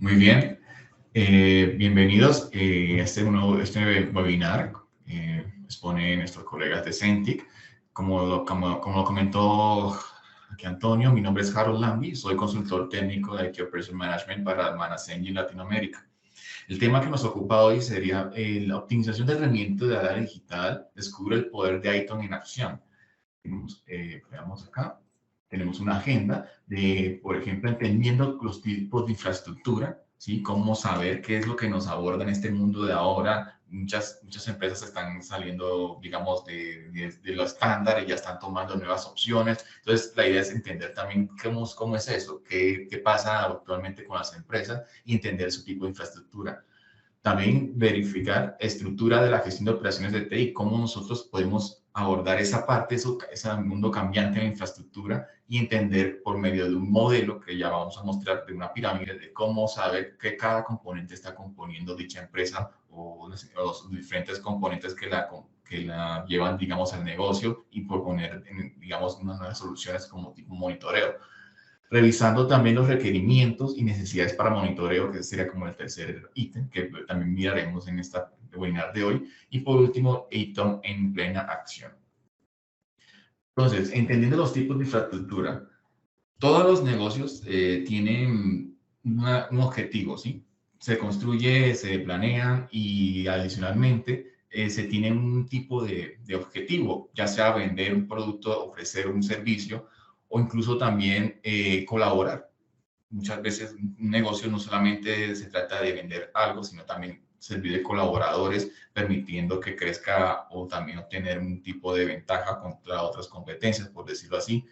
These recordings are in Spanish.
Muy bien, bienvenidos a este webinar. Expone nuestros colegas de Centric. Como lo comentó aquí Antonio, mi nombre es Harold Lambi, soy consultor técnico de IT Operation Management para Manasenghi en Latinoamérica. El tema que nos ocupa hoy sería la optimización de herramientas de área digital. Descubre el poder de ITOM en acción. Veamos acá. Tenemos una agenda de, por ejemplo, entendiendo los tipos de infraestructura, ¿sí? Cómo saber qué es lo que nos aborda en este mundo de ahora. Muchas empresas están saliendo, digamos, de los estándares, ya están tomando nuevas opciones. Entonces, la idea es entender también cómo es eso, qué pasa actualmente con las empresas y entender su tipo de infraestructura. También verificar estructura de la gestión de operaciones de TI, cómo nosotros podemos abordar esa parte, ese mundo cambiante de la infraestructura y entender por medio de un modelo que ya vamos a mostrar, de una pirámide, de cómo saber que cada componente está componiendo dicha empresa o los diferentes componentes que la llevan, digamos, al negocio y proponer, digamos, unas nuevas soluciones como tipo monitoreo. Revisando también los requerimientos y necesidades para monitoreo, que sería como el tercer ítem que también miraremos en esta webinar de hoy. Y por último, ITOM en plena acción. Entonces, entendiendo los tipos de infraestructura, todos los negocios tienen un objetivo, ¿sí? Se construye, se planea y adicionalmente se tiene un tipo de objetivo, ya sea vender un producto, ofrecer un servicio o incluso también colaborar. Muchas veces un negocio no solamente se trata de vender algo, sino también servir de colaboradores, permitiendo que crezca o también obtener un tipo de ventaja contra otras competencias, por decirlo así.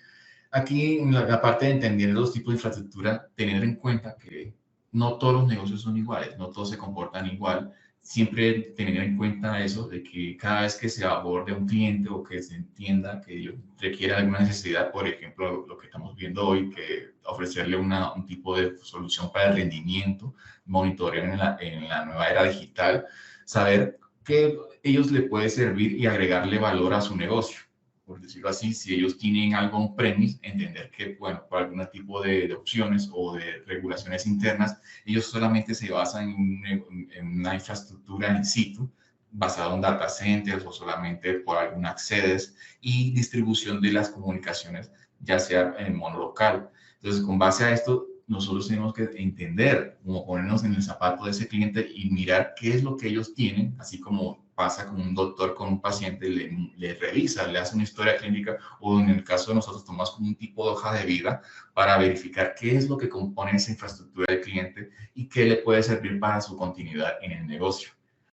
Aquí, en la parte de entender los tipos de infraestructura, tener en cuenta que no todos los negocios son iguales, no todos se comportan igual. Siempre tener en cuenta eso de que cada vez que se aborde un cliente o que se entienda que ellos requieren alguna necesidad, por ejemplo, lo que estamos viendo hoy, que ofrecerle un tipo de solución para el rendimiento, monitoreo en la nueva era digital, saber que ellos le puede servir y agregarle valor a su negocio. Por decirlo así, si ellos tienen algo on-premise, entender que, bueno, por algún tipo de opciones o de regulaciones internas, ellos solamente se basan en una infraestructura in situ, basada en data centers o solamente por algún accedes y distribución de las comunicaciones, ya sea en monolocal. Entonces, con base a esto, nosotros tenemos que entender, como ponernos en el zapato de ese cliente y mirar qué es lo que ellos tienen, así como pasa con un doctor con un paciente, le revisa, le hace una historia clínica o en el caso de nosotros tomamos como un tipo de hoja de vida para verificar qué es lo que compone esa infraestructura del cliente y qué le puede servir para su continuidad en el negocio.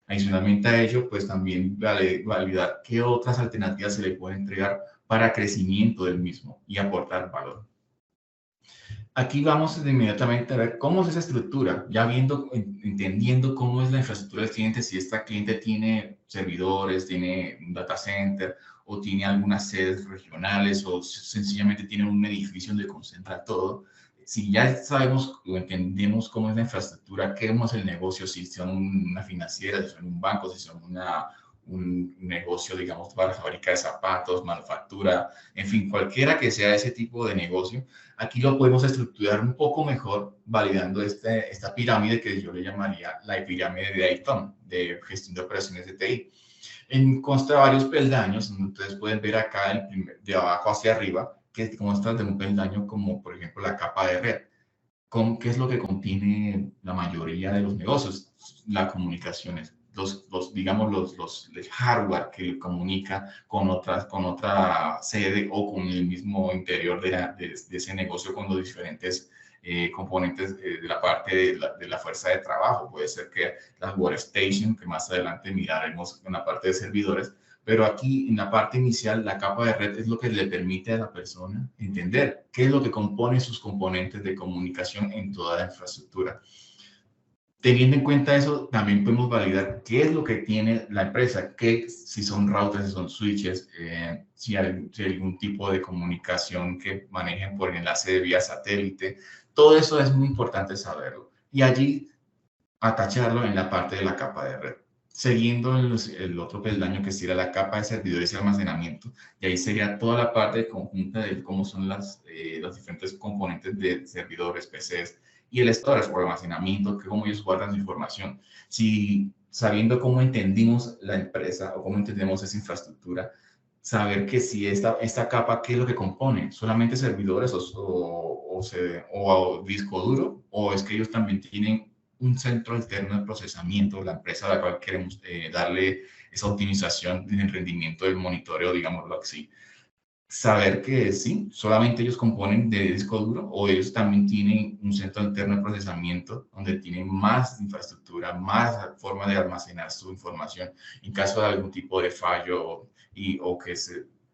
Adicionalmente a ello, pues también validar qué otras alternativas se le puede entregar para crecimiento del mismo y aportar valor. Aquí vamos inmediatamente a ver cómo es esa estructura, ya entendiendo cómo es la infraestructura del cliente, si este cliente tiene servidores, tiene un data center o tiene algunas sedes regionales o sencillamente tiene un edificio donde concentra todo. Si ya sabemos o entendemos cómo es la infraestructura, qué es el negocio, si son una financiera, si son un banco, si son un negocio, digamos, para fábrica de zapatos, manufactura, en fin, cualquiera que sea ese tipo de negocio, aquí lo podemos estructurar un poco mejor validando esta pirámide que yo le llamaría la pirámide de ITOM, de gestión de operaciones de TI. Consta de varios peldaños, ustedes pueden ver acá de abajo hacia arriba, que consta de un peldaño como, por ejemplo, la capa de red. ¿Qué es lo que contiene la mayoría de los negocios? Las comunicaciones, el hardware que comunica con otra sede o con el mismo interior de ese negocio con los diferentes componentes de la parte de la fuerza de trabajo. Puede ser que las workstation, que más adelante miraremos en la parte de servidores, pero aquí en la parte inicial, la capa de red es lo que le permite a la persona entender qué es lo que compone sus componentes de comunicación en toda la infraestructura. Teniendo en cuenta eso, también podemos validar qué es lo que tiene la empresa, si son routers, si son switches, si hay algún tipo de comunicación que manejen por enlace de vía satélite. Todo eso es muy importante saberlo. Y allí atacharlo en la parte de la capa de red. Siguiendo el otro peldaño que sería la capa de servidores y almacenamiento, y ahí sería toda la parte conjunta de cómo son los diferentes componentes de servidores, PCs y el storage o almacenamiento, que cómo ellos guardan su información. Si sabiendo cómo entendimos la empresa o cómo entendemos esa infraestructura, saber que si esta capa, ¿qué es lo que compone? ¿Solamente servidores o disco duro? ¿O es que ellos también tienen un centro alterno de procesamiento, la empresa a la cual queremos darle esa optimización en el rendimiento del monitoreo, digámoslo así? Saber que sí, solamente ellos componen de disco duro o ellos también tienen un centro alterno de procesamiento donde tienen más infraestructura, más forma de almacenar su información en caso de algún tipo de fallo o que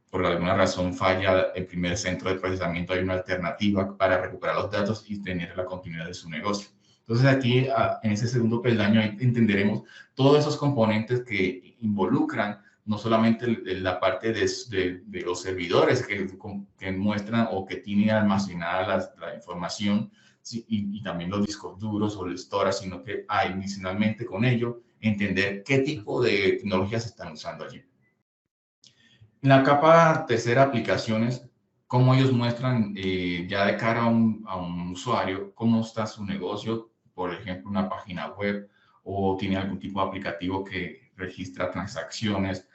por alguna razón falla el primer centro de procesamiento, hay una alternativa para recuperar los datos y tener la continuidad de su negocio. Entonces aquí en ese segundo peldaño entenderemos todos esos componentes que involucran no solamente la parte de los servidores que muestran o que tienen almacenada la información y también los discos duros o el storage, sino que adicionalmente con ello entender qué tipo de tecnologías se están usando allí. En la capa tercera, aplicaciones, cómo ellos muestran ya de cara a un usuario cómo está su negocio, por ejemplo, una página web o tiene algún tipo de aplicativo que registra transacciones.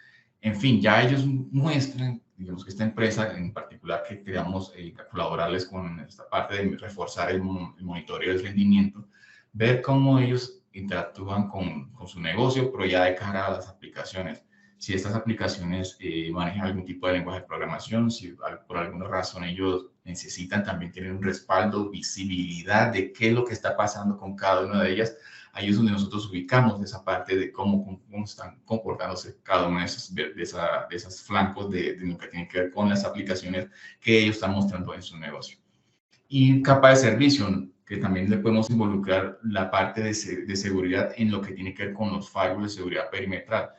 En fin, ya ellos muestran, digamos que esta empresa en particular que queramos colaborarles con esta parte de reforzar el monitoreo del rendimiento, ver cómo ellos interactúan con su negocio, pero ya de cara a las aplicaciones. Si estas aplicaciones manejan algún tipo de lenguaje de programación, si por alguna razón ellos necesitan también tener un respaldo, visibilidad de qué es lo que está pasando con cada una de ellas, ahí es donde nosotros ubicamos esa parte de cómo están comportándose cada uno de esos flancos de lo que tiene que ver con las aplicaciones que ellos están mostrando en su negocio. Y capa de servicio, que también le podemos involucrar la parte de seguridad en lo que tiene que ver con los firewalls de seguridad perimetral.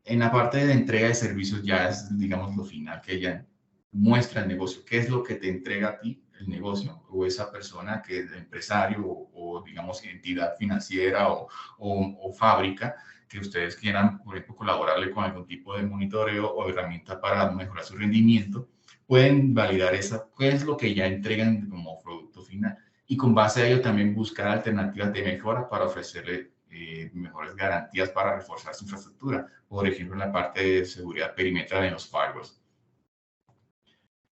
En la parte de entrega de servicios ya es, digamos, lo final, que ya muestra el negocio. ¿Qué es lo que te entrega a ti el negocio o esa persona que es empresario o digamos, entidad financiera o fábrica que ustedes quieran, por ejemplo, colaborarle con algún tipo de monitoreo o herramienta para mejorar su rendimiento? Pueden validar qué es lo que ya entregan como producto final y con base a ello también buscar alternativas de mejora para ofrecerle mejores garantías para reforzar su infraestructura, por ejemplo, en la parte de seguridad perimetral en los firewalls.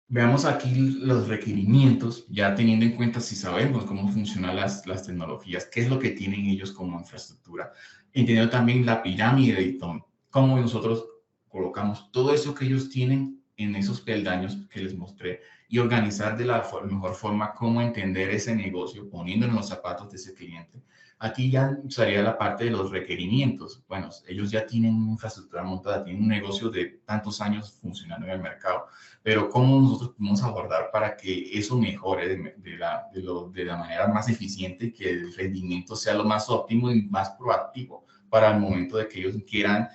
Veamos aquí los requerimientos, ya teniendo en cuenta si sabemos cómo funcionan las tecnologías, qué es lo que tienen ellos como infraestructura, entendiendo también la pirámide de Itón, cómo nosotros colocamos todo eso que ellos tienen en esos peldaños que les mostré y organizar de la mejor forma cómo entender ese negocio, poniéndonos en los zapatos de ese cliente. Aquí ya sería la parte de los requerimientos. Bueno, ellos ya tienen una infraestructura montada, tienen un negocio de tantos años funcionando en el mercado, pero cómo nosotros podemos abordar para que eso mejore de la manera más eficiente y que el rendimiento sea lo más óptimo y más proactivo para el momento de que ellos quieran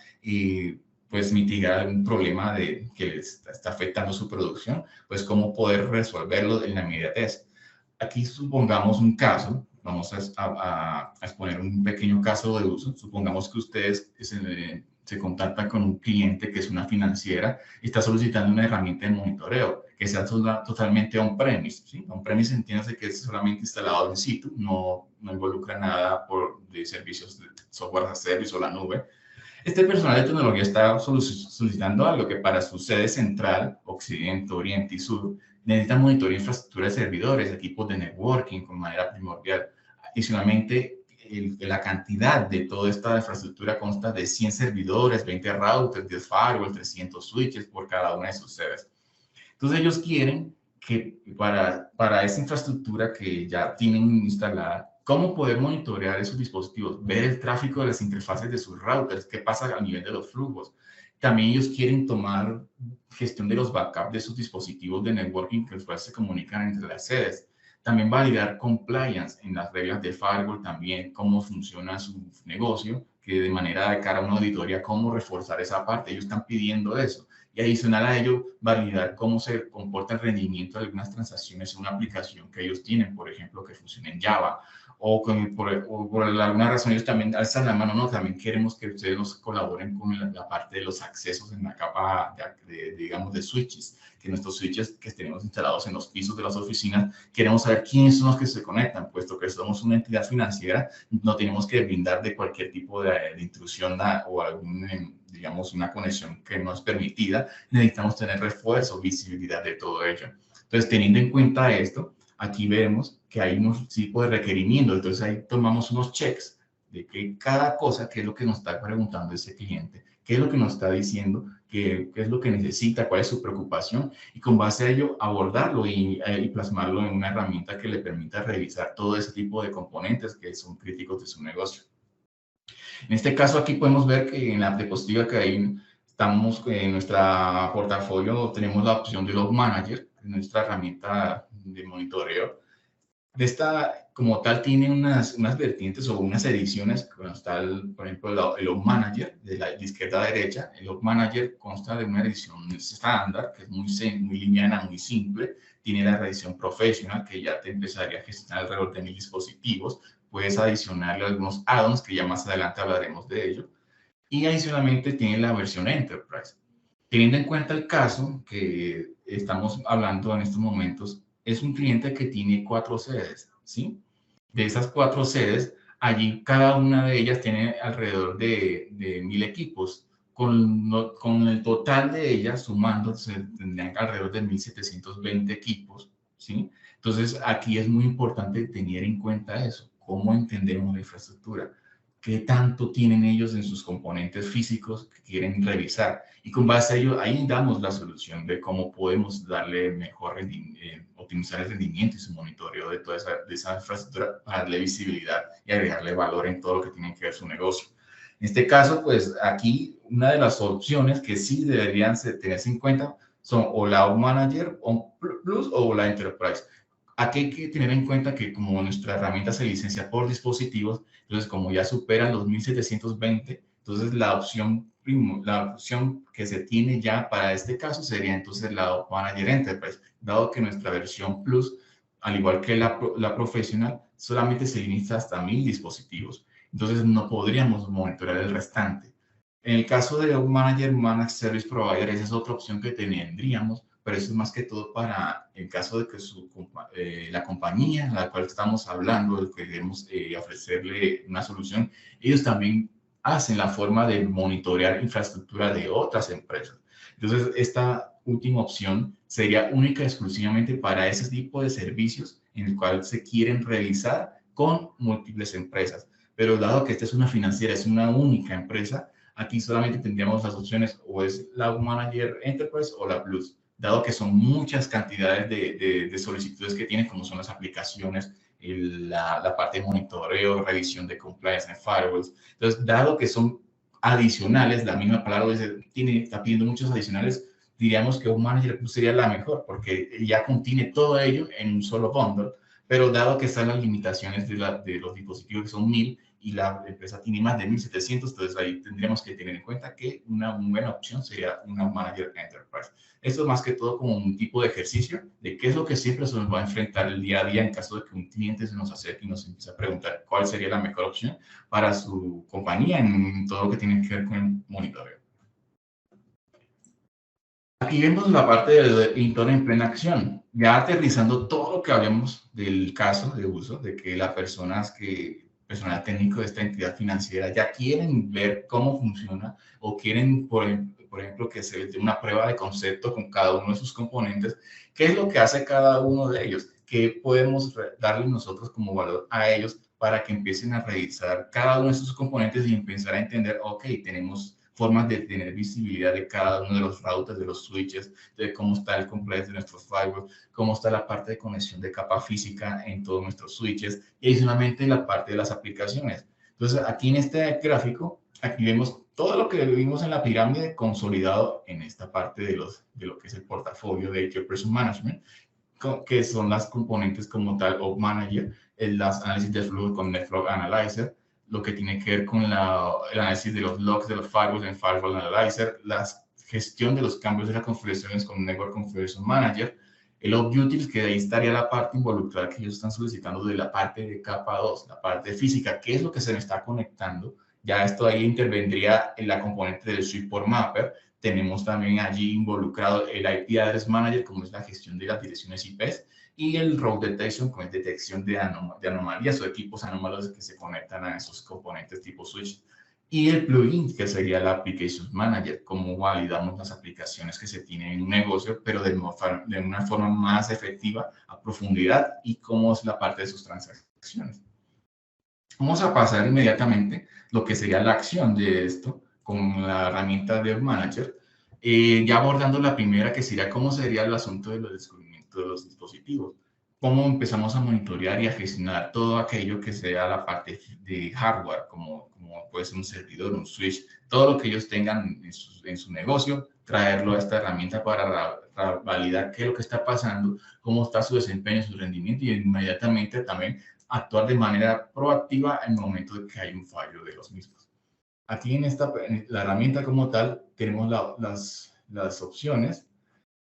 pues mitigar algún problema que les está afectando su producción, pues cómo poder resolverlo en la inmediatez. Aquí supongamos un caso, vamos a exponer un pequeño caso de uso. Supongamos que ustedes se contactan con un cliente que es una financiera y está solicitando una herramienta de monitoreo que sea totalmente on-premise. ¿Sí? On-premise entiende que es solamente instalado en situ, no involucra nada de servicios de software as a service o la nube. Este personal de tecnología está solicitando algo que para su sede central, occidente, oriente y sur, necesita monitorear infraestructura de servidores, equipos de networking con manera primordial. Adicionalmente, la cantidad de toda esta infraestructura consta de 100 servidores, 20 routers, 10 firewalls, 300 switches por cada una de sus sedes. Entonces ellos quieren que para esa infraestructura que ya tienen instalada, ¿cómo poder monitorear esos dispositivos? Ver el tráfico de las interfaces de sus routers, qué pasa a nivel de los flujos. También ellos quieren tomar gestión de los backups de sus dispositivos de networking que después se comunican entre las sedes. También validar compliance en las reglas de firewall, también cómo funciona su negocio, que de manera de cara a una auditoría, cómo reforzar esa parte. Ellos están pidiendo eso. y adicional a ello, validar cómo se comporta el rendimiento de algunas transacciones en una aplicación que ellos tienen, por ejemplo, que funcione en Java, o por alguna razón ellos también alzan la mano, no, también queremos que ustedes nos colaboren con la parte de los accesos en la capa, digamos, de switches, que nuestros switches que tenemos instalados en los pisos de las oficinas, queremos saber quiénes son los que se conectan, puesto que somos una entidad financiera, no tenemos que brindar de cualquier tipo de intrusión o algún, digamos, una conexión que no es permitida, necesitamos tener refuerzo, visibilidad de todo ello. Entonces, teniendo en cuenta esto, aquí vemos que hay unos tipos de requerimientos, entonces ahí tomamos unos checks de que cada cosa, qué es lo que nos está preguntando ese cliente, qué es lo que nos está diciendo, qué es lo que necesita, cuál es su preocupación, y con base a ello abordarlo y plasmarlo en una herramienta que le permita revisar todo ese tipo de componentes que son críticos de su negocio. En este caso aquí podemos ver que en la diapositiva que ahí estamos en nuestro portafolio tenemos la opción de Log Manager, nuestra herramienta de monitoreo. De esta, como tal, tiene unas vertientes o unas ediciones, como está, por ejemplo, el Log Manager, de izquierda a derecha. El Log Manager consta de una edición estándar, que es muy liviana, muy simple. Tiene la edición Professional, que ya te empezaría a gestionar alrededor de 1000 dispositivos. Puedes adicionarle algunos add-ons, que ya más adelante hablaremos de ello. Y adicionalmente tiene la versión Enterprise. Teniendo en cuenta el caso que estamos hablando en estos momentos, es un cliente que tiene 4 sedes, ¿sí? De esas 4 sedes, allí cada una de ellas tiene alrededor de 1000 equipos. Con el total de ellas, sumándose, tendrían alrededor de 1720 equipos, ¿sí? Entonces, aquí es muy importante tener en cuenta eso, cómo entendemos la infraestructura, qué tanto tienen ellos en sus componentes físicos que quieren revisar. Y con base a ello, ahí damos la solución de cómo podemos darle mejor, optimizar el rendimiento y su monitoreo de toda esa infraestructura para darle visibilidad y agregarle valor en todo lo que tiene que ver su negocio. En este caso, pues aquí una de las opciones que sí deberían tenerse en cuenta son o la Log Manager Plus o la Enterprise. Aquí hay que tener en cuenta que como nuestra herramienta se licencia por dispositivos, entonces como ya superan los 1720, entonces la opción que se tiene ya para este caso sería entonces la Log Manager Enterprise, dado que nuestra versión Plus, al igual que la Professional, solamente se limita hasta 1000 dispositivos. Entonces no podríamos monitorear el restante. En el caso de Log Manager Managed Service Provider, esa es otra opción que tendríamos, pero eso es más que todo para el caso de que la compañía a la cual estamos hablando, de que queremos ofrecerle una solución, ellos también hacen la forma de monitorear infraestructura de otras empresas. Entonces, esta última opción sería única y exclusivamente para ese tipo de servicios en el cual se quieren realizar con múltiples empresas. Pero dado que esta es una financiera, es una única empresa, aquí solamente tendríamos las opciones o es la Log Manager Enterprise o la Plus, dado que son muchas cantidades de solicitudes que tienen, como son las aplicaciones, la parte de monitoreo, revisión de compliance en firewalls. Entonces, dado que son adicionales, la misma palabra está pidiendo muchos adicionales, diríamos que un manager Plus sería la mejor, porque ya contiene todo ello en un solo bundle, pero dado que están las limitaciones de los dispositivos que son 1000, y la empresa tiene más de 1700, entonces ahí tendríamos que tener en cuenta que una buena opción sería una Manager Enterprise. Esto es más que todo como un tipo de ejercicio de qué es lo que siempre se nos va a enfrentar el día a día en caso de que un cliente se nos acerque y nos empiece a preguntar cuál sería la mejor opción para su compañía en todo lo que tiene que ver con el monitoreo. Aquí vemos la parte del editor en plena acción, ya aterrizando todo lo que hablemos del caso de uso, de que las personas personal técnico de esta entidad financiera ya quieren ver cómo funciona o quieren, por ejemplo, que se les dé una prueba de concepto con cada uno de sus componentes, qué es lo que hace cada uno de ellos, qué podemos darle nosotros como valor a ellos para que empiecen a revisar cada uno de sus componentes y empezar a entender, ok, tenemos formas de tener visibilidad de cada uno de los routers, de los switches, de cómo está el compliance de nuestros firewalls, cómo está la parte de conexión de capa física en todos nuestros switches y adicionalmente la parte de las aplicaciones. Entonces, aquí en este gráfico, aquí vemos todo lo que vimos en la pirámide consolidado en esta parte de lo que es el portafolio de IT Operation Management, que son las componentes como tal of Manager, las análisis de flujo con NetFlow Analyzer, lo que tiene que ver con el análisis de los logs de los firewalls en Firewall Analyzer, las gestión de los cambios de las configuraciones con un Network Configuration Manager. El OpUtils, que de ahí estaría la parte involucrada que ellos están solicitando de la parte de capa 2, la parte física, qué es lo que se me está conectando. Ya esto ahí intervendría en la componente del Switchport Mapper. Tenemos también allí involucrado el IP Address Manager, como es la gestión de las direcciones IPs, y el Route Detection, como es detección de anomalías o equipos anómalos que se conectan a esos componentes tipo switch. Y el plugin, que sería el Application Manager, cómo validamos las aplicaciones que se tienen en un negocio, pero de una forma más efectiva, a profundidad, y cómo es la parte de sus transacciones. Vamos a pasar inmediatamente lo que sería la acción de esto con la herramienta de Manager, ya abordando la primera, que sería cómo sería el asunto de los descubrimientos de los dispositivos. Cómo empezamos a monitorear y a gestionar todo aquello que sea la parte de hardware, como puede ser un servidor, un switch, todo lo que ellos tengan en su negocio, traerlo a esta herramienta para validar qué es lo que está pasando, cómo está su desempeño, su rendimiento, y inmediatamente también actuar de manera proactiva en el momento de que hay un fallo de los mismos. Aquí en la herramienta como tal, tenemos las opciones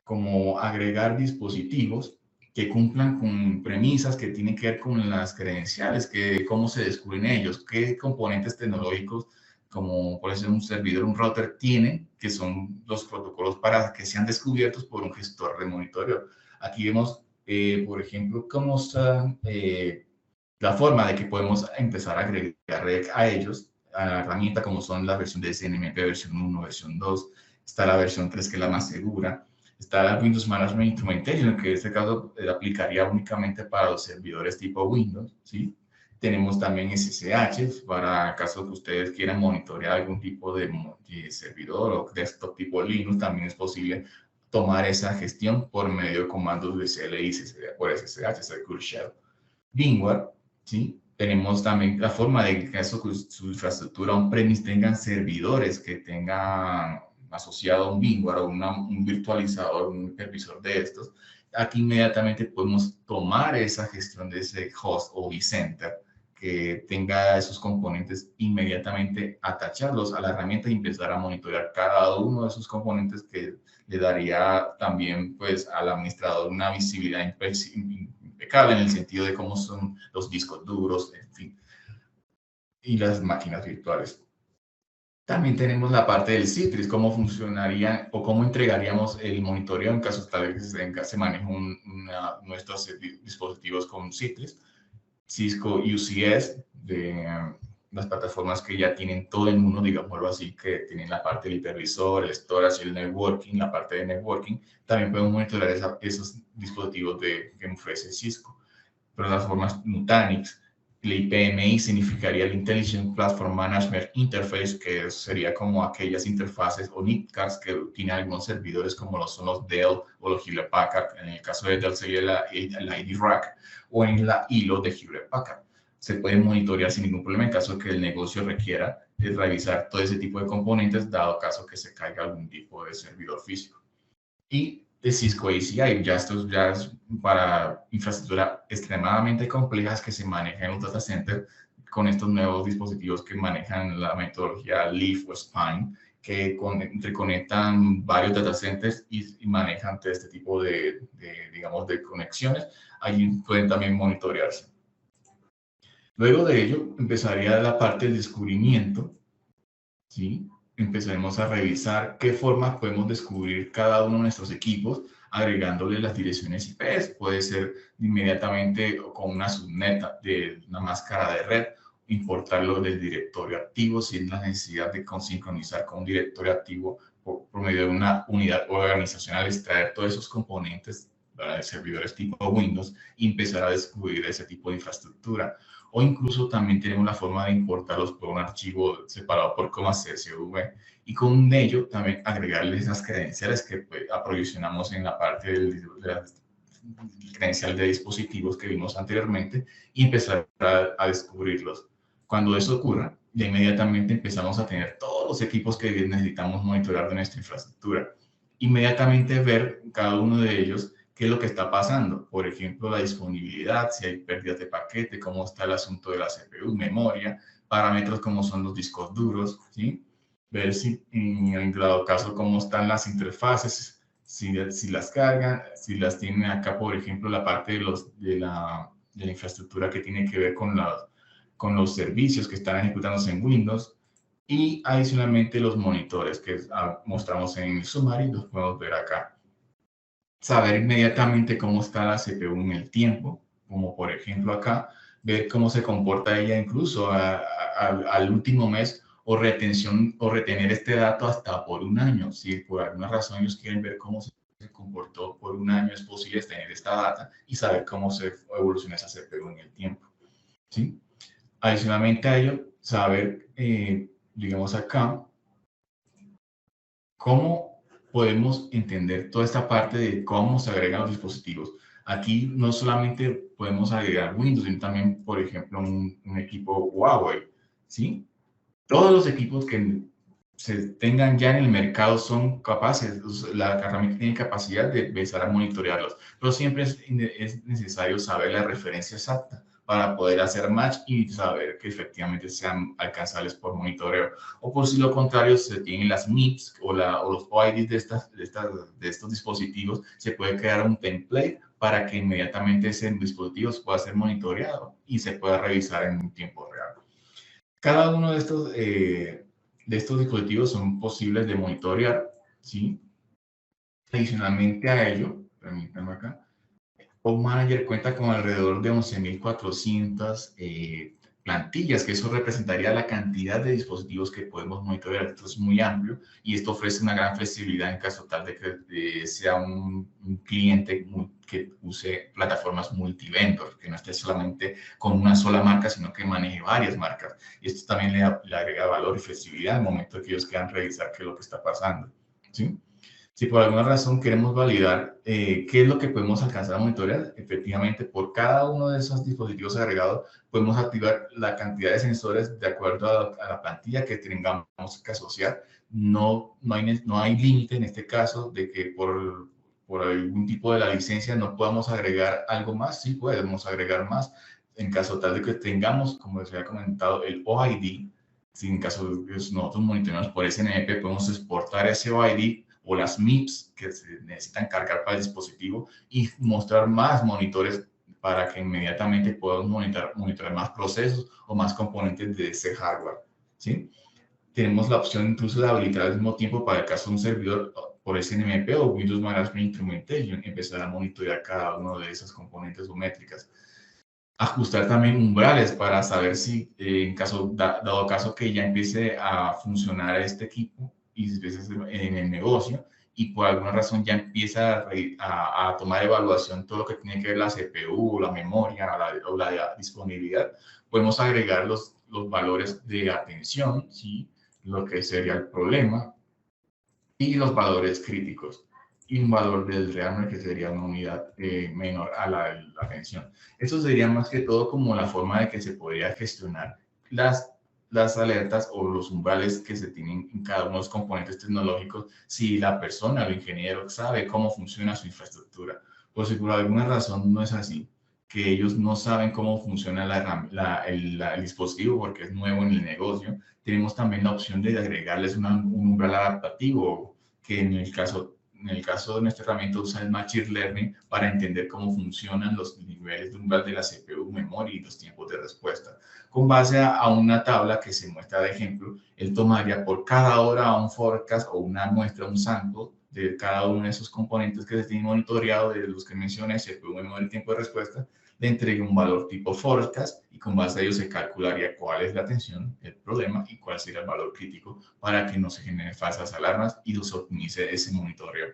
como agregar dispositivos que cumplan con premisas que tienen que ver con las credenciales, cómo se descubren ellos, qué componentes tecnológicos, como puede ser un servidor, un router, tienen, que son los protocolos para que sean descubiertos por un gestor de monitoreo. Aquí vemos, por ejemplo, cómo está la forma de que podemos empezar a agregar a ellos a la herramienta, como son la versión de SNMP, versión 1, versión 2, está la versión 3, que es la más segura, está la Windows Management Instrumentation, que en este caso aplicaría únicamente para los servidores tipo Windows, ¿sí? Tenemos también SSH, para caso que ustedes quieran monitorear algún tipo de servidor o desktop tipo Linux, también es posible tomar esa gestión por medio de comandos de CLI por SSH, Secure Shell. VMware, ¿sí? Tenemos también la forma de que en caso que su infraestructura on-premise tengan servidores que tengan asociado a un VMware o un virtualizador, un hipervisor de estos. Aquí inmediatamente podemos tomar esa gestión de ese host o vCenter que tenga esos componentes, inmediatamente atacharlos a la herramienta y empezar a monitorear cada uno de esos componentes, que le daría también pues al administrador una visibilidad impecable en el sentido de cómo son los discos duros, en fin, y las máquinas virtuales. También tenemos la parte del Citrix, cómo funcionaría o cómo entregaríamos el monitoreo en caso tal vez se maneje nuestros dispositivos con Citrix. Cisco UCS, de las plataformas que ya tienen todo en uno, digámoslo así, que tienen la parte del hipervisor, el storage, el networking, la parte de networking. También podemos monitorear esos dispositivos que ofrece Cisco. Plataformas Nutanix, el IPMI significaría el Intelligent Platform Management Interface, que sería como aquellas interfaces o NITCARs que tienen algunos servidores, como lo son los Dell o los Hewlett Packard. En el caso de Dell sería la ID Rack, o en la hilo de Hewlett Packard. Se puede monitorear sin ningún problema en caso que el negocio requiera revisar todo ese tipo de componentes, dado caso que se caiga algún tipo de servidor físico. Y de Cisco ACI, ya esto ya es para infraestructura extremadamente complejas que se manejan en un data center, con estos nuevos dispositivos que manejan la metodología Leaf o Spine, que interconectan varios data centers y manejan todo este tipo digamos, de conexiones. Allí pueden también monitorearse. Luego de ello, empezaría la parte del descubrimiento, ¿sí? Empezaremos a revisar qué formas podemos descubrir cada uno de nuestros equipos, agregándole las direcciones IP. Puede ser inmediatamente con una subnet de una máscara de red, importarlo del directorio activo sin la necesidad de sincronizar con un directorio activo por medio de una unidad organizacional, extraer todos esos componentes de servidores tipo Windows y empezar a descubrir ese tipo de infraestructura. O incluso también tenemos la forma de importarlos por un archivo separado por .csv, y con ello también agregarles esas credenciales que pues, aprovisionamos en la parte de la credencial de dispositivos que vimos anteriormente, y empezar a descubrirlos. Cuando eso ocurra, ya inmediatamente empezamos a tener todos los equipos que necesitamos monitorear de nuestra infraestructura. Inmediatamente ver cada uno de ellos qué es lo que está pasando. Por ejemplo, la disponibilidad, si hay pérdidas de paquete, cómo está el asunto de la CPU, memoria, parámetros como son los discos duros, ¿sí? ver si en el dado caso cómo están las interfaces, si las cargan, si las tienen acá, por ejemplo, la parte de la infraestructura que tiene que ver con los servicios que están ejecutándose en Windows, y adicionalmente los monitores que mostramos en el sumario, los podemos ver acá. Saber inmediatamente cómo está la CPU en el tiempo, como por ejemplo acá, ver cómo se comporta ella incluso al último mes, o retención o retener este dato hasta por un año. Si por alguna razón ellos quieren ver cómo se comportó por un año, es posible tener esta data y saber cómo se evoluciona esa CPU en el tiempo, ¿sí? Adicionalmente a ello, saber, digamos acá, cómo podemos entender toda esta parte de cómo se agregan los dispositivos. Aquí no solamente podemos agregar Windows, sino también, por ejemplo, un equipo Huawei, ¿sí? Todos los equipos que se tengan ya en el mercado son capaces, la herramienta tiene capacidad de empezar a monitorearlos, pero siempre es necesario saber la referencia exacta para poder hacer match y saber que efectivamente sean alcanzables por monitoreo. O por si lo contrario, se tienen las MIPS o los OIDs de estos dispositivos, se puede crear un template para que inmediatamente ese dispositivo pueda ser monitoreado y se pueda revisar en tiempo real. Cada uno de estos dispositivos son posibles de monitorear, ¿sí? Adicionalmente a ello, permítanme acá, Pub Manager cuenta con alrededor de 11.400 plantillas, que eso representaría la cantidad de dispositivos que podemos monitorear. Esto es muy amplio y esto ofrece una gran flexibilidad en caso tal de que sea un cliente que use plataformas multivendor, que no esté solamente con una sola marca, sino que maneje varias marcas. Y esto también le agrega valor y flexibilidad al momento que ellos quieran revisar qué es lo que está pasando, ¿sí? Si por alguna razón queremos validar qué es lo que podemos alcanzar a monitorear, efectivamente por cada uno de esos dispositivos agregados podemos activar la cantidad de sensores de acuerdo a la plantilla que tengamos que asociar. No hay límite en este caso de que por algún tipo de la licencia no podamos agregar algo más. Sí podemos agregar más en caso tal de que tengamos, como les había comentado, el OID. Si en caso de que nosotros monitoreamos por SNMP, podemos exportar ese OID o las MIPS que se necesitan cargar para el dispositivo y mostrar más monitores para que inmediatamente podamos monitorear más procesos o más componentes de ese hardware, ¿sí? Tenemos la opción incluso de habilitar al mismo tiempo para el caso de un servidor por SNMP o Windows Management Instrumentation, empezar a monitorear cada uno de esas componentes o métricas. Ajustar también umbrales para saber si, dado caso que ya empiece a funcionar este equipo y empiece en el negocio y por alguna razón ya empieza a tomar evaluación todo lo que tiene que ver la CPU, la memoria o la disponibilidad, podemos agregar los valores de atención, ¿sí? Lo que sería el problema y los valores críticos y un valor del real que sería una unidad menor a la atención. Eso sería más que todo como la forma de que se podría gestionar las alertas o los umbrales que se tienen en cada uno de los componentes tecnológicos si la persona, el ingeniero, sabe cómo funciona su infraestructura. Por si por alguna razón no es así, que ellos no saben cómo funciona el dispositivo porque es nuevo en el negocio, tenemos también la opción de agregarles un umbral adaptativo, que en el caso de nuestra herramienta usa el Machine Learning para entender cómo funcionan los niveles de umbral de la CPU, memoria y los tiempos de respuesta. Con base a una tabla que se muestra de ejemplo, él tomaría por cada hora un forecast o una muestra, un sample de cada uno de esos componentes que se tienen monitoreado, de los que mencioné, CPU, memoria y tiempo de respuesta, le entregue un valor tipo forecast y con base a ello se calcularía cuál es la tensión, el problema y cuál sería el valor crítico para que no se generen falsas alarmas y los optimice ese monitoreo.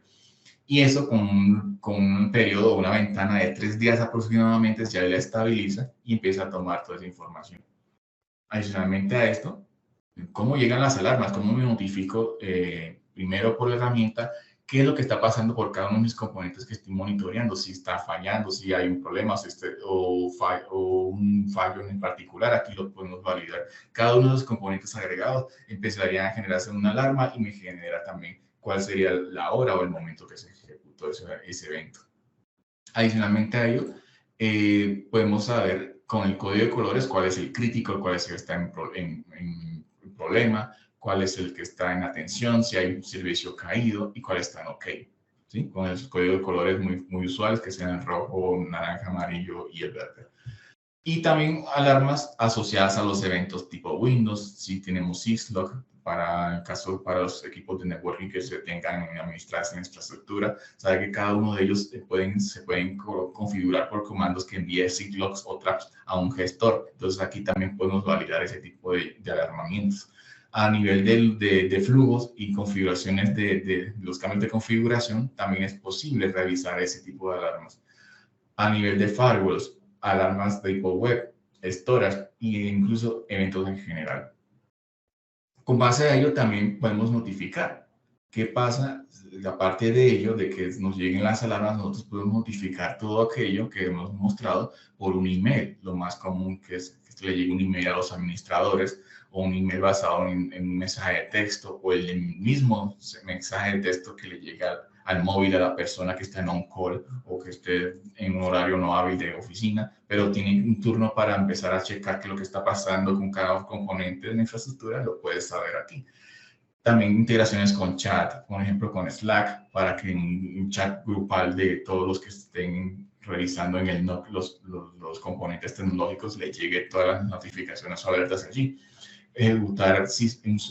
Y eso con un periodo o una ventana de 3 días aproximadamente ya la estabiliza y empieza a tomar toda esa información. Adicionalmente a esto, ¿cómo llegan las alarmas? ¿Cómo me notifico primero por la herramienta qué es lo que está pasando por cada uno de mis componentes que estoy monitoreando? Si está fallando, si hay un problema o un fallo en particular, aquí lo podemos validar. Cada uno de los componentes agregados empezaría a generarse una alarma y me genera también cuál sería la hora o el momento que se ejecutó ese evento. Adicionalmente a ello, podemos saber con el código de colores cuál es el crítico, cuál es el que está en problema, cuál es el que está en atención, si hay un servicio caído y cuál está en OK. ¿Sí? Con esos códigos de colores muy usuales que sean el rojo, naranja, amarillo y el verde. Y también alarmas asociadas a los eventos tipo Windows, si tenemos syslog para el caso para los equipos de networking que se tengan en administrarse en infraestructura, sabe que cada uno de ellos se pueden configurar por comandos que envíe syslogs o traps a un gestor. Entonces aquí también podemos validar ese tipo de alarmamientos. A nivel de flujos y configuraciones de los cambios de configuración, también es posible realizar ese tipo de alarmas. A nivel de firewalls, alarmas de tipo web, storage e incluso eventos en general. Con base a ello también podemos notificar. ¿Qué pasa? Aparte de ello, de que nos lleguen las alarmas, nosotros podemos notificar todo aquello que hemos mostrado por un email. Lo más común que es que le llegue un email a los administradores o un email basado en un mensaje de texto o el mismo mensaje de texto que le llega al móvil a la persona que está en on-call o que esté en un horario no hábil de oficina, pero tiene un turno para empezar a checar qué es lo que está pasando con cada componente de la infraestructura, lo puedes saber aquí. También integraciones con chat, por ejemplo con Slack, para que en un chat grupal de todos los que estén revisando en el NOC los componentes tecnológicos le llegue todas las notificaciones o alertas allí. Ejecutar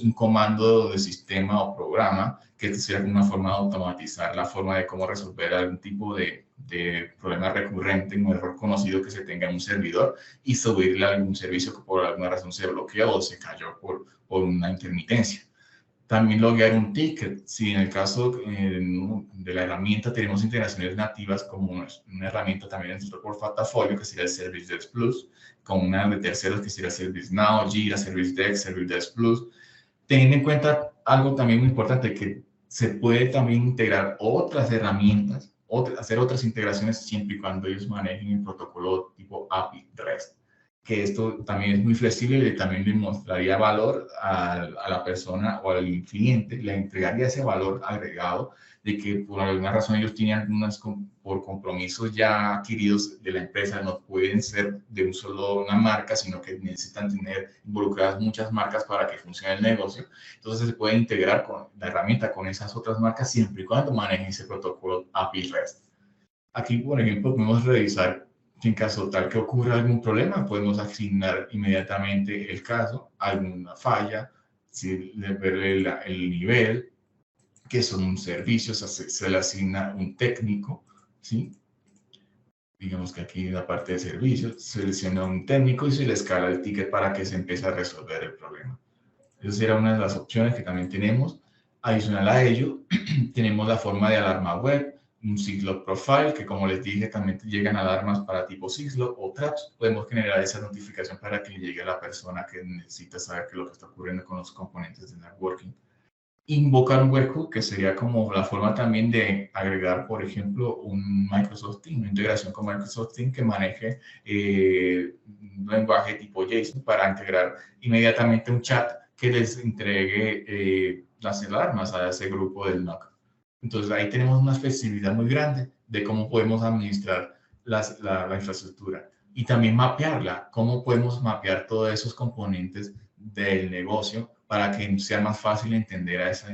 un comando de sistema o programa que sea una forma de automatizar la forma de cómo resolver algún tipo de problema recurrente, un error conocido que se tenga en un servidor y subirle a algún servicio que por alguna razón se bloqueó o se cayó por una intermitencia. También loguear un ticket. Si en el caso de la herramienta tenemos integraciones nativas como una herramienta también en nuestro portafolio que sería el Service Desk Plus, con una de terceros que sería ServiceNow, Jira, Service Desk, Service Desk Plus. Teniendo en cuenta algo también muy importante, que se puede también integrar otras herramientas, hacer otras integraciones siempre y cuando ellos manejen el protocolo tipo API REST. Que esto también es muy flexible y también le mostraría valor a la persona o al cliente, le entregaría ese valor agregado de que por alguna razón ellos tienen algunas por compromisos ya adquiridos de la empresa, no pueden ser de un solo una marca, sino que necesitan tener involucradas muchas marcas para que funcione el negocio. Entonces se puede integrar con la herramienta con esas otras marcas siempre y cuando manejen ese protocolo API REST. Aquí, por ejemplo, podemos revisar que en caso tal que ocurra algún problema, podemos asignar inmediatamente el caso, alguna falla, ver el nivel, que son un servicio, se le asigna un técnico, ¿sí? Digamos que aquí en la parte de servicios, selecciona un técnico y se le escala el ticket para que se empiece a resolver el problema. Esa será una de las opciones que también tenemos. Adicional a ello, tenemos la forma de alarma web, un syslog profile, que como les dije, también llegan alarmas para tipo syslog o traps. Podemos generar esa notificación para que le llegue a la persona que necesita saber qué es lo que está ocurriendo con los componentes de networking. Invocar un webhook, que sería como la forma también de agregar, por ejemplo, un Microsoft Teams, una integración con Microsoft Teams que maneje un lenguaje tipo JSON para integrar inmediatamente un chat que les entregue las alarmas a ese grupo del NOC. Entonces ahí tenemos una flexibilidad muy grande de cómo podemos administrar la infraestructura y también mapearla, cómo podemos mapear todos esos componentes del negocio para que sea más fácil entender a ese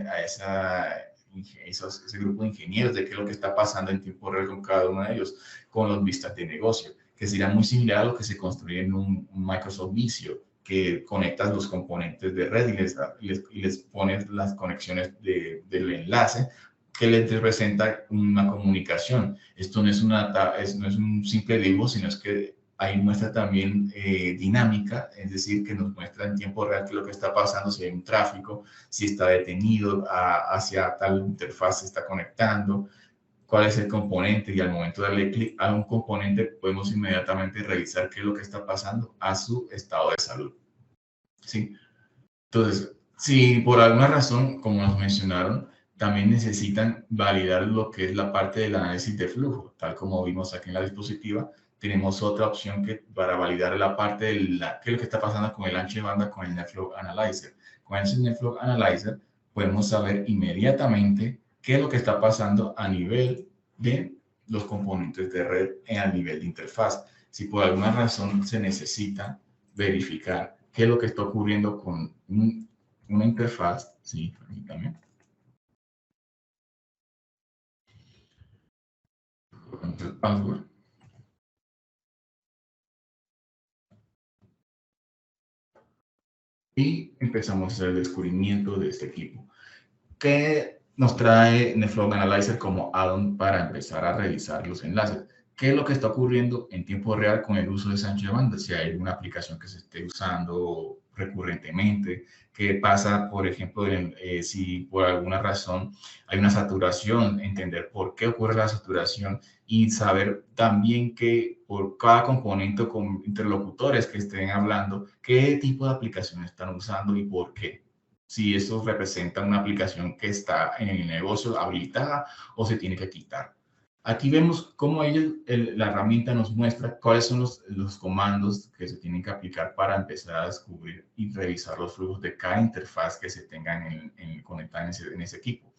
grupo de ingenieros de qué es lo que está pasando en tiempo real con cada uno de ellos, con los vistas de negocio, que sería muy similar a lo que se construye en un Microsoft Visio, que conectas los componentes de red y les pones las conexiones del enlace que les representa una comunicación. Esto no es un simple dibujo, sino es que ahí muestra también dinámica, es decir, que nos muestra en tiempo real qué es lo que está pasando, si hay un tráfico, si está detenido, hacia tal interfaz se está conectando, cuál es el componente y al momento de darle clic a un componente podemos inmediatamente revisar qué es lo que está pasando a su estado de salud. ¿Sí? Entonces, si por alguna razón, como nos mencionaron, también necesitan validar lo que es la parte del análisis de flujo, tal como vimos aquí en la diapositiva, tenemos otra opción que para validar la parte de qué es lo que está pasando con el ancho de banda con el NetFlow Analyzer. Con ese NetFlow Analyzer podemos saber inmediatamente qué es lo que está pasando a nivel de los componentes de red a nivel de interfaz. Si por alguna razón se necesita verificar qué es lo que está ocurriendo con un una interfaz, sí, permítame, el password, y empezamos a hacer el descubrimiento de este equipo. ¿Qué nos trae NetFlow Analyzer como add-on para empezar a revisar los enlaces? ¿Qué es lo que está ocurriendo en tiempo real con el uso de ese ancho de banda? Si hay una aplicación que se esté usando recurrentemente, qué pasa, por ejemplo, si por alguna razón hay una saturación, entender por qué ocurre la saturación y saber también que por cada componente con interlocutores que estén hablando, qué tipo de aplicación están usando y por qué, si eso representa una aplicación que está en el negocio habilitada o se tiene que quitar. Aquí vemos cómo la herramienta nos muestra cuáles son los comandos que se tienen que aplicar para empezar a descubrir y revisar los flujos de cada interfaz que se tengan conectada en ese equipo.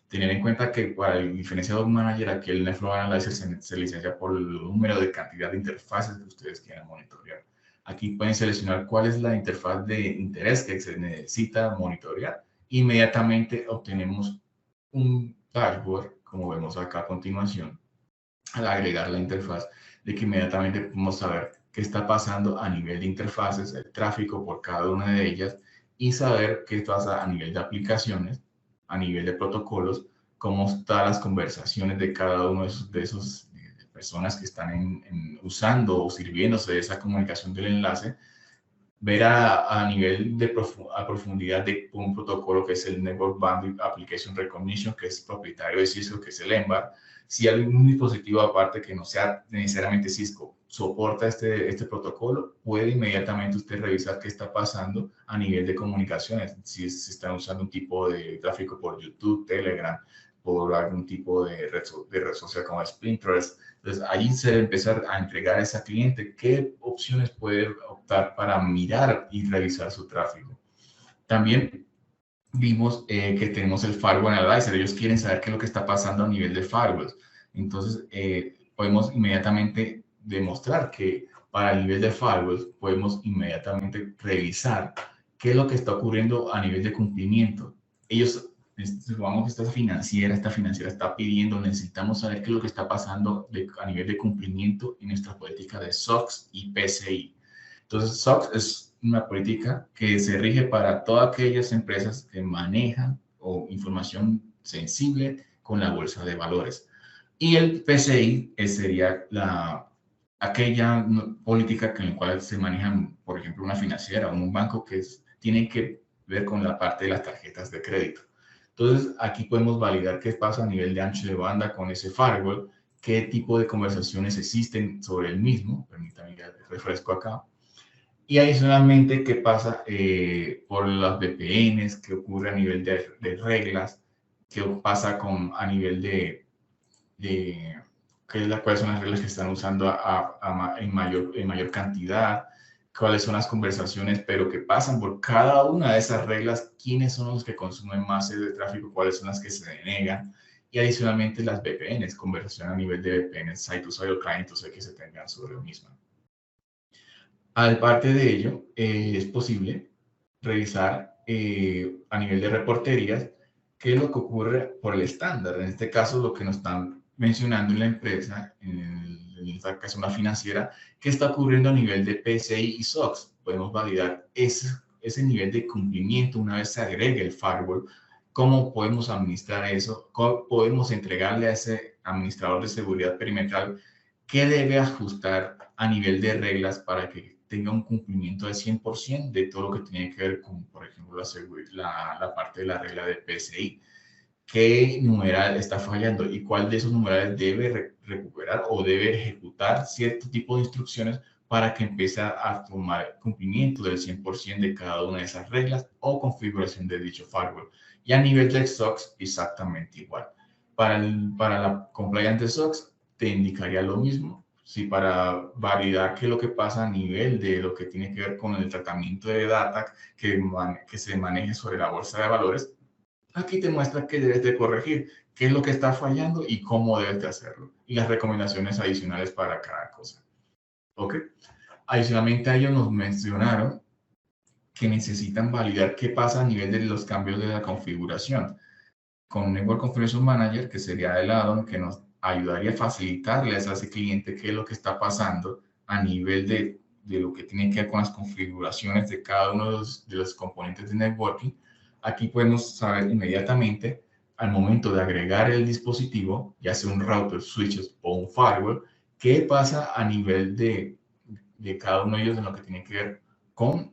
Tener en cuenta que para el diferenciador manager, aquí el NetFlow Analyzer se licencia por el número de cantidad de interfaces que ustedes quieran monitorear. Aquí pueden seleccionar cuál es la interfaz de interés que se necesita monitorear. Inmediatamente obtenemos un dashboard, como vemos acá a continuación, al agregar la interfaz, de que inmediatamente podemos saber qué está pasando a nivel de interfaces, el tráfico por cada una de ellas y saber qué pasa a nivel de aplicaciones, a nivel de protocolos, cómo están las conversaciones de cada uno de esos personas que están usando o sirviéndose de esa comunicación del enlace, ver a nivel de a profundidad de un protocolo que es el Network Bandwidth Application Recognition, que es propietario de Cisco, que es el EMBAR. Si hay un dispositivo aparte que no sea necesariamente Cisco, soporta este protocolo, puede inmediatamente usted revisar qué está pasando a nivel de comunicaciones. Si se está usando un tipo de tráfico por YouTube, Telegram, por algún tipo de red social como Pinterest. Entonces, ahí se debe empezar a entregar a ese cliente qué opciones puede optar para mirar y revisar su tráfico. También vimos que tenemos el Firewall Analyzer. Ellos quieren saber qué es lo que está pasando a nivel de firewalls. Entonces, podemos inmediatamente demostrar que para el nivel de firewalls podemos inmediatamente revisar qué es lo que está ocurriendo a nivel de cumplimiento. Ellos, supongamos que esta financiera está pidiendo, necesitamos saber qué es lo que está pasando a nivel de cumplimiento en nuestra política de SOX y PCI. Entonces, SOX es una política que se rige para todas aquellas empresas que manejan o información sensible con la bolsa de valores. Y el PCI sería aquella política en la cual se manejan, por ejemplo, una financiera o un banco que tiene que ver con la parte de las tarjetas de crédito. Entonces, aquí podemos validar qué pasa a nivel de ancho de banda con ese firewall, qué tipo de conversaciones existen sobre el mismo. Permítanme, refresco acá. Y adicionalmente, ¿qué pasa por las VPNs? ¿Qué ocurre a nivel de reglas? ¿Qué pasa a nivel de cuáles son las reglas que están usando en mayor cantidad? ¿Cuáles son las conversaciones, pero que pasan por cada una de esas reglas? ¿Quiénes son los que consumen más de tráfico? ¿Cuáles son las que se denegan? Y adicionalmente las VPNs, conversación a nivel de VPNs, site-to-site o client-to-site que se tengan sobre el mismo. Aparte de ello, es posible revisar a nivel de reporterías qué es lo que ocurre por el estándar. En este caso, lo que nos están mencionando en la empresa, en esta caso una financiera, qué está ocurriendo a nivel de PCI y SOX. Podemos validar ese nivel de cumplimiento una vez se agregue el firewall. ¿Cómo podemos administrar eso? ¿Cómo podemos entregarle a ese administrador de seguridad perimetral qué debe ajustar a nivel de reglas para que tenga un cumplimiento de 100% de todo lo que tiene que ver con, por ejemplo, la parte de la regla de PCI? ¿Qué numeral está fallando y cuál de esos numerales debe recuperar o debe ejecutar cierto tipo de instrucciones para que empiece a tomar cumplimiento del 100% de cada una de esas reglas o configuración de dicho firewall? Y a nivel de SOX, exactamente igual. Para la compliance de SOX, te indicaría lo mismo. Si para validar qué es lo que pasa a nivel de lo que tiene que ver con el tratamiento de data que se maneje sobre la bolsa de valores, aquí te muestra qué debes de corregir, qué es lo que está fallando y cómo debes de hacerlo. Y las recomendaciones adicionales para cada cosa. ¿Ok? Adicionalmente a ello nos mencionaron que necesitan validar qué pasa a nivel de los cambios de la configuración. Con Network Configuration Manager, que sería el add-on que nos ayudaría a facilitarles a ese cliente qué es lo que está pasando a nivel de lo que tiene que ver con las configuraciones de cada uno de los componentes de networking. Aquí podemos saber inmediatamente al momento de agregar el dispositivo, ya sea un router, switches o un firewall, qué pasa a nivel de cada uno de ellos en lo que tiene que ver con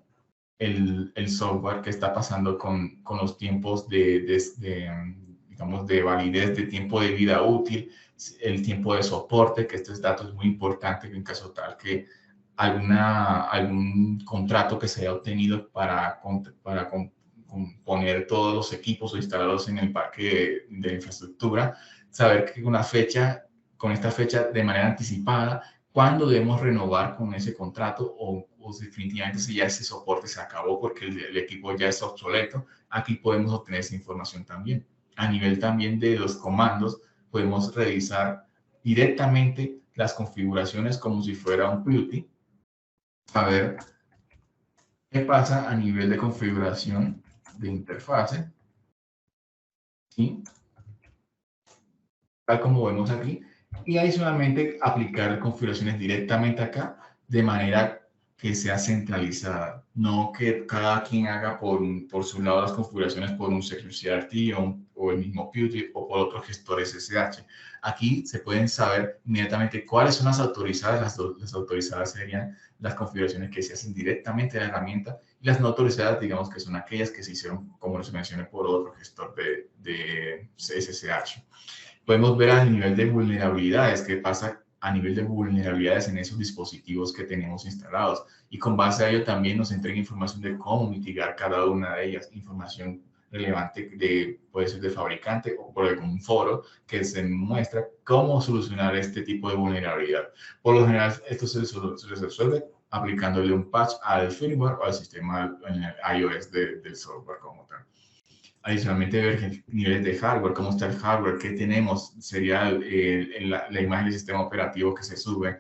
el software, que está pasando con los tiempos digamos, de validez, de tiempo de vida útil, el tiempo de soporte, que estos datos es muy importante en caso tal que algún contrato que se haya obtenido para poner todos los equipos o instalarlos en el parque de infraestructura, saber que con esta fecha de manera anticipada, cuándo debemos renovar con ese contrato o definitivamente si ya ese soporte se acabó porque el equipo ya es obsoleto. Aquí podemos obtener esa información también. A nivel también de los comandos, podemos revisar directamente las configuraciones como si fuera un PuTTY, a ver qué pasa a nivel de configuración de interfase, ¿sí? Tal como vemos aquí, y adicionalmente aplicar configuraciones directamente acá de manera que sea centralizada, no que cada quien haga por su lado las configuraciones por un SecureCRT o el mismo PuTTY o por otros gestores SSH. Aquí se pueden saber inmediatamente cuáles son las autorizadas. Las autorizadas serían las configuraciones que se hacen directamente de la herramienta, y las no autorizadas, digamos que son aquellas que se hicieron, como les mencioné, por otro gestor de SSH. Podemos ver a nivel de vulnerabilidades, qué pasa a nivel de vulnerabilidades en esos dispositivos que tenemos instalados. Y con base a ello también nos entrega información de cómo mitigar cada una de ellas, información relevante puede ser de fabricante o por algún foro que se muestra cómo solucionar este tipo de vulnerabilidad. Por lo general, esto se resuelve aplicándole un patch al firmware o al sistema iOS del software como tal. Adicionalmente, ver niveles de hardware, cómo está el hardware, qué tenemos, sería la imagen del sistema operativo que se sube,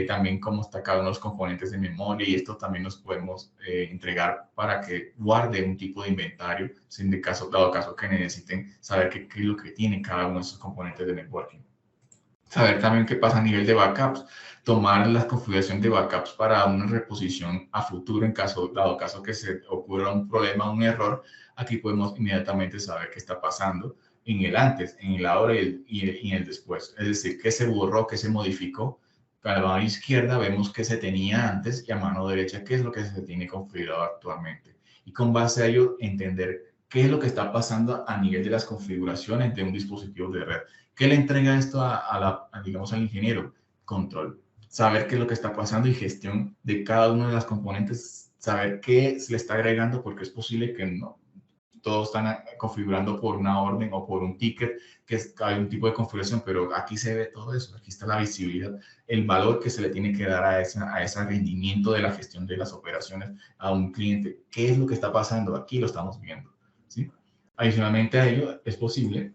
también cómo está cada uno de los componentes de memoria, y esto también nos podemos entregar para que guarde un tipo de inventario, sin dado caso que necesiten saber qué es lo que tiene cada uno de esos componentes de networking. Saber también qué pasa a nivel de backups, tomar la configuración de backups para una reposición a futuro en dado caso que se ocurra un problema, un error. Aquí podemos inmediatamente saber qué está pasando en el antes, en el ahora y en el después. Es decir, qué se borró, qué se modificó. A la mano izquierda vemos qué se tenía antes y a mano derecha qué es lo que se tiene configurado actualmente. Y con base a ello entender qué es lo que está pasando a nivel de las configuraciones de un dispositivo de red. ¿Qué le entrega esto digamos, al ingeniero? Control. Saber qué es lo que está pasando y gestión de cada una de las componentes, saber qué se le está agregando, porque es posible que no todos están configurando por una orden o por un ticket, que hay un tipo de configuración, pero aquí se ve todo eso, aquí está la visibilidad, el valor que se le tiene que dar a ese rendimiento de la gestión de las operaciones a un cliente. ¿Qué es lo que está pasando? Aquí lo estamos viendo, ¿sí? Adicionalmente a ello, es posible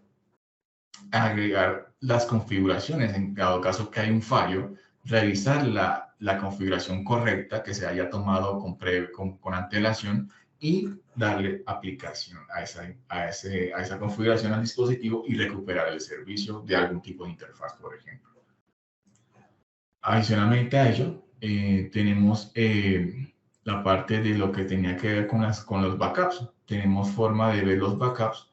agregar las configuraciones en dado caso que hay un fallo, revisar la configuración correcta que se haya tomado con antelación y darle aplicación a esa configuración al dispositivo y recuperar el servicio de algún tipo de interfaz, por ejemplo. Adicionalmente a ello, tenemos la parte de lo que tenía que ver con los backups. Tenemos forma de ver los backups,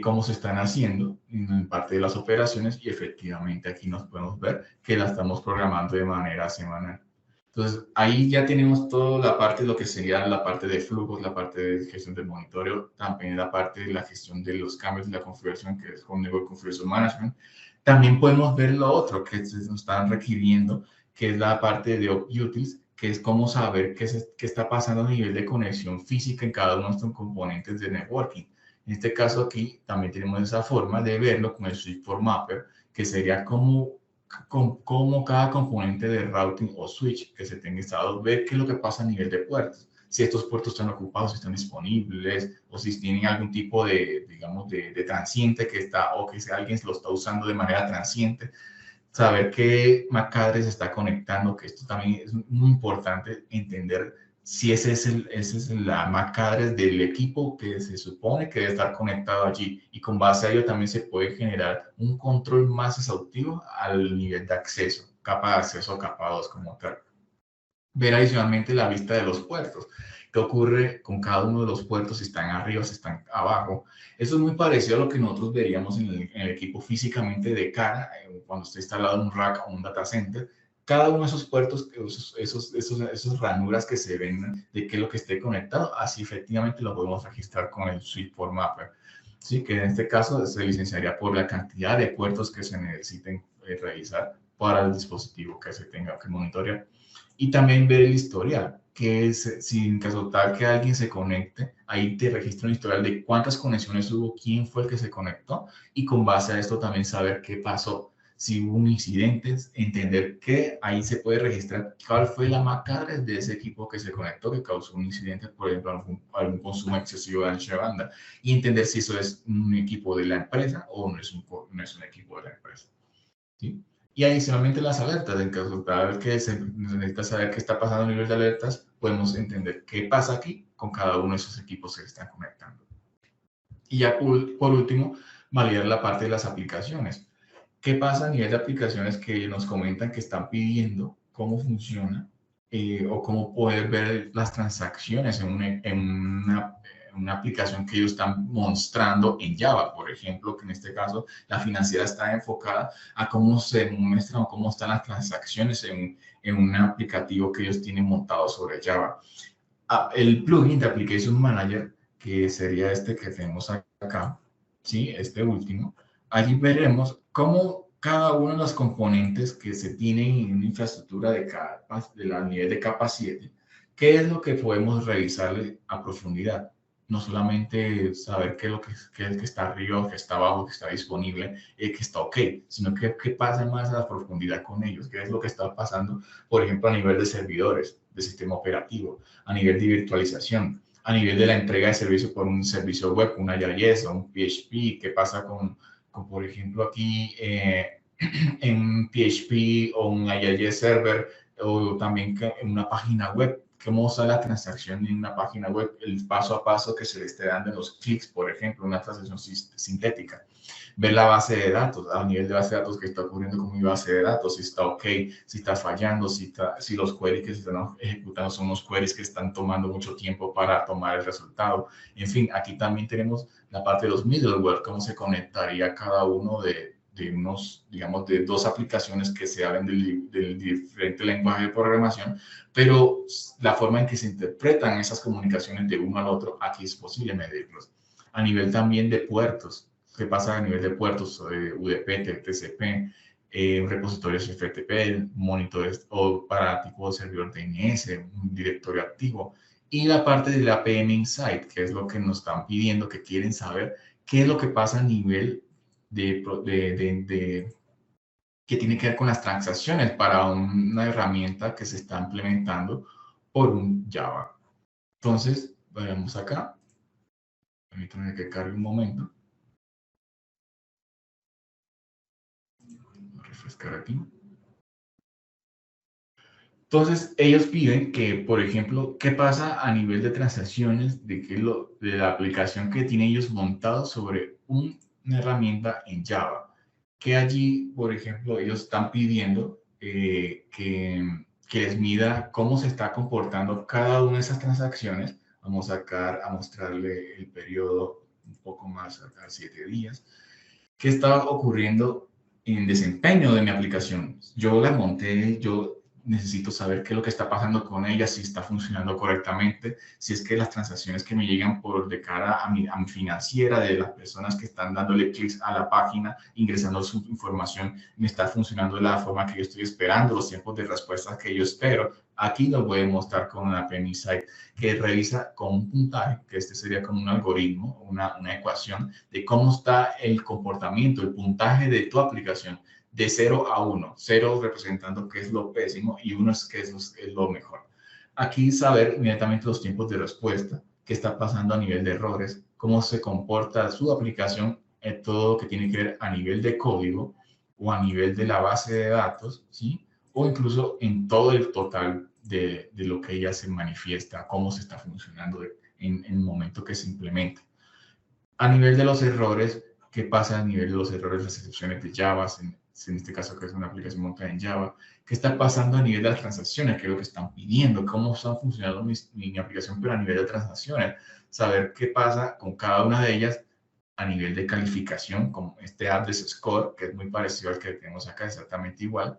cómo se están haciendo en parte de las operaciones, y efectivamente aquí nos podemos ver que la estamos programando de manera semanal. Entonces, ahí ya tenemos toda la parte de lo que sería la parte de flujos, la parte de gestión del monitoreo, también la parte de la gestión de los cambios de la configuración, que es con Network Configuration Management. También podemos ver lo otro que nos están requiriendo, que es la parte de utils, que es cómo saber qué está pasando a nivel de conexión física en cada uno de estos componentes de networking. En este caso aquí también tenemos esa forma de verlo con el switch mapper, que sería como cada componente de routing o switch que se tenga instalado, ver qué es lo que pasa a nivel de puertos. Si estos puertos están ocupados, si están disponibles, o si tienen algún tipo digamos, de transiente o que alguien lo está usando de manera transiente. Saber qué MAC address está conectando, que esto también es muy importante entender si ese es la MAC address del equipo que se supone que debe estar conectado allí. Y con base a ello también se puede generar un control más exhaustivo al nivel de acceso, capa de acceso o capa 2 como tal. Ver adicionalmente la vista de los puertos. ¿Qué ocurre con cada uno de los puertos? Si están arriba, si están abajo. Eso es muy parecido a lo que nosotros veríamos en el equipo físicamente de cara, cuando está instalado un rack o un data center. Cada uno de esos puertos, esos ranuras que se ven de qué es lo que esté conectado, así efectivamente lo podemos registrar con el switchport mapper. Sí, que en este caso se licenciaría por la cantidad de puertos que se necesiten revisar para el dispositivo que se tenga que monitorear. Y también ver el historial, que es, si en caso tal que alguien se conecte, ahí te registra un historial de cuántas conexiones hubo, quién fue el que se conectó, y con base a esto también saber qué pasó. Si hubo un incidente, entender que ahí se puede registrar cuál fue la MAC address de ese equipo que se conectó, que causó un incidente, por ejemplo, algún consumo excesivo de ancho de banda, y entender si eso es un equipo de la empresa o no es un equipo de la empresa. ¿Sí? Y adicionalmente las alertas, en caso tal que se necesita saber qué está pasando a nivel de alertas, podemos entender qué pasa aquí con cada uno de esos equipos que se están conectando. Y ya por último, validar la parte de las aplicaciones. ¿Qué pasa a nivel de aplicaciones que nos comentan que están pidiendo cómo funciona o cómo poder ver las transacciones una aplicación que ellos están mostrando en Java? Por ejemplo, que en este caso la financiera está enfocada a cómo se muestran o cómo están las transacciones en un aplicativo que ellos tienen montado sobre Java. El plugin de Application Manager, que sería este que tenemos acá, ¿sí? Este último, allí veremos cómo cada uno de los componentes que se tienen en una infraestructura de la nivel de capa 7, qué es lo que podemos revisarle a profundidad. No solamente saber qué es lo qué es que está arriba, qué está abajo, qué está disponible, que está ok, sino qué pasa más a la profundidad con ellos, qué es lo que está pasando, por ejemplo, a nivel de servidores, de sistema operativo, a nivel de virtualización, a nivel de la entrega de servicio por un servicio web, una IIS o un PHP, qué pasa con por ejemplo, aquí en PHP o un IIS server o también en una página web, cómo usa la transacción en una página web, el paso a paso que se le esté dando en los clics, por ejemplo, una transacción sintética. Ver la base de datos, a nivel de base de datos, qué está ocurriendo con mi base de datos, si está ok, si está fallando, si los queries que se están ejecutando son unos queries que están tomando mucho tiempo para tomar el resultado. En fin, aquí también tenemos la parte de los middleware, cómo se conectaría cada uno de unos, digamos, de dos aplicaciones que se hablan del diferente lenguaje de programación, pero la forma en que se interpretan esas comunicaciones de uno al otro, aquí es posible medirlos. A nivel también de puertos, ¿qué pasa a nivel de puertos? UDP, TCP, repositorios FTP, monitores o para tipo de servidor DNS, un directorio activo. Y la parte de la APM Insight, que es lo que nos están pidiendo, que quieren saber qué es lo que pasa a nivel que tiene que ver con las transacciones para una herramienta que se está implementando por un Java. Entonces, veremos acá. Permítanme que cargue un momento. Voy a refrescar aquí. Entonces, ellos piden que, por ejemplo, ¿qué pasa a nivel de transacciones de la aplicación que tienen ellos montado sobre una herramienta en Java? Que allí, por ejemplo, ellos están pidiendo que les mida cómo se está comportando cada una de esas transacciones. Vamos a mostrarle el periodo un poco más, acá 7 días. ¿Qué está ocurriendo en desempeño de mi aplicación? Yo la monté, yo necesito saber qué es lo que está pasando con ella, si está funcionando correctamente, si es que las transacciones que me llegan por de cara a mi financiera de las personas que están dándole clics a la página, ingresando su información, me está funcionando de la forma que yo estoy esperando, los tiempos de respuesta que yo espero. Aquí lo voy a mostrar con una APM Insight que revisa con un puntaje, que este sería como un algoritmo, una ecuación de cómo está el comportamiento, el puntaje de tu aplicación de 0 a 1, 0 representando que es lo pésimo y 1 es que es lo mejor. Aquí saber inmediatamente los tiempos de respuesta, qué está pasando a nivel de errores, cómo se comporta su aplicación, todo lo que tiene que ver a nivel de código o a nivel de la base de datos, ¿sí? O incluso en todo el total de lo que ella se manifiesta, cómo se está funcionando en el momento que se implementa. A nivel de los errores, ¿qué pasa a nivel de los errores, las excepciones de Java? En este caso, que es una aplicación montada en Java. ¿Qué está pasando a nivel de las transacciones? ¿Qué es lo que están pidiendo? ¿Cómo están funcionando mi aplicación, pero a nivel de transacciones? Saber qué pasa con cada una de ellas a nivel de calificación, como este Address Score, que es muy parecido al que tenemos acá, exactamente igual.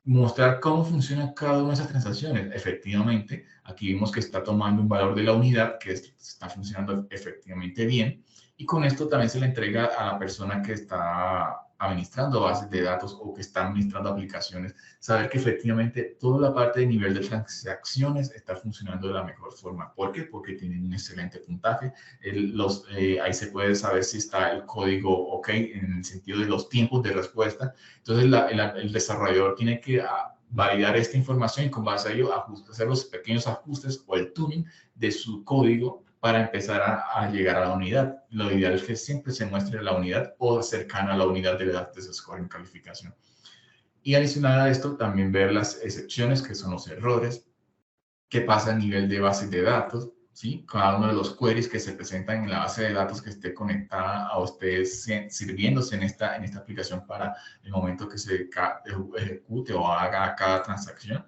Mostrar cómo funciona cada una de esas transacciones. Efectivamente, aquí vimos que está tomando un valor de la unidad que está funcionando efectivamente bien. Y con esto también se le entrega a la persona que está administrando bases de datos o que está administrando aplicaciones, saber que efectivamente toda la parte de nivel de transacciones está funcionando de la mejor forma. ¿Por qué? Porque tienen un excelente puntaje. Ahí se puede saber si está el código OK en el sentido de los tiempos de respuesta. Entonces, el desarrollador tiene que validar esta información y con base a ello hacer los pequeños ajustes o el tuning de su código para empezar a llegar a la unidad. Lo ideal es que siempre se muestre la unidad o cercana a la unidad de Address Score en calificación. Y adicional a esto, también ver las excepciones, que son los errores, qué pasa a nivel de bases de datos, ¿sí? Cada uno de los queries que se presentan en la base de datos que esté conectada o esté sirviéndose en esta aplicación para el momento que se ejecute o haga cada transacción.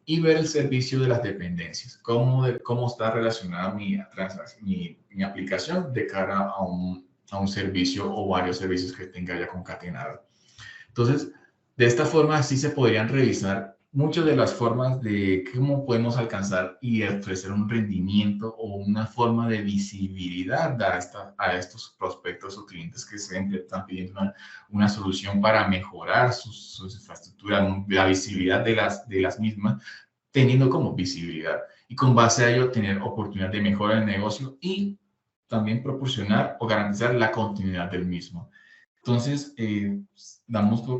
Y ver el servicio de las dependencias, cómo está relacionada mi aplicación de cara a un servicio o varios servicios que tenga ya concatenado. Entonces, de esta forma sí se podrían revisar muchas de las formas de cómo podemos alcanzar y ofrecer un rendimiento o una forma de visibilidad a estos prospectos o clientes que están pidiendo una solución para mejorar sus infraestructuras, la visibilidad de las mismas, teniendo como visibilidad y con base a ello tener oportunidad de mejora en el negocio y también proporcionar o garantizar la continuidad del mismo. Entonces,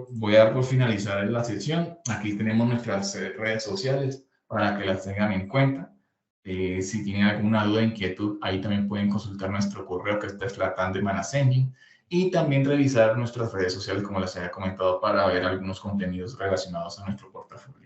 voy a dar por finalizar la sesión. Aquí tenemos nuestras redes sociales para que las tengan en cuenta. Si tienen alguna duda o inquietud, ahí también pueden consultar nuestro correo, que es latandemanassending, y también revisar nuestras redes sociales, como les había comentado, para ver algunos contenidos relacionados a nuestro portafolio.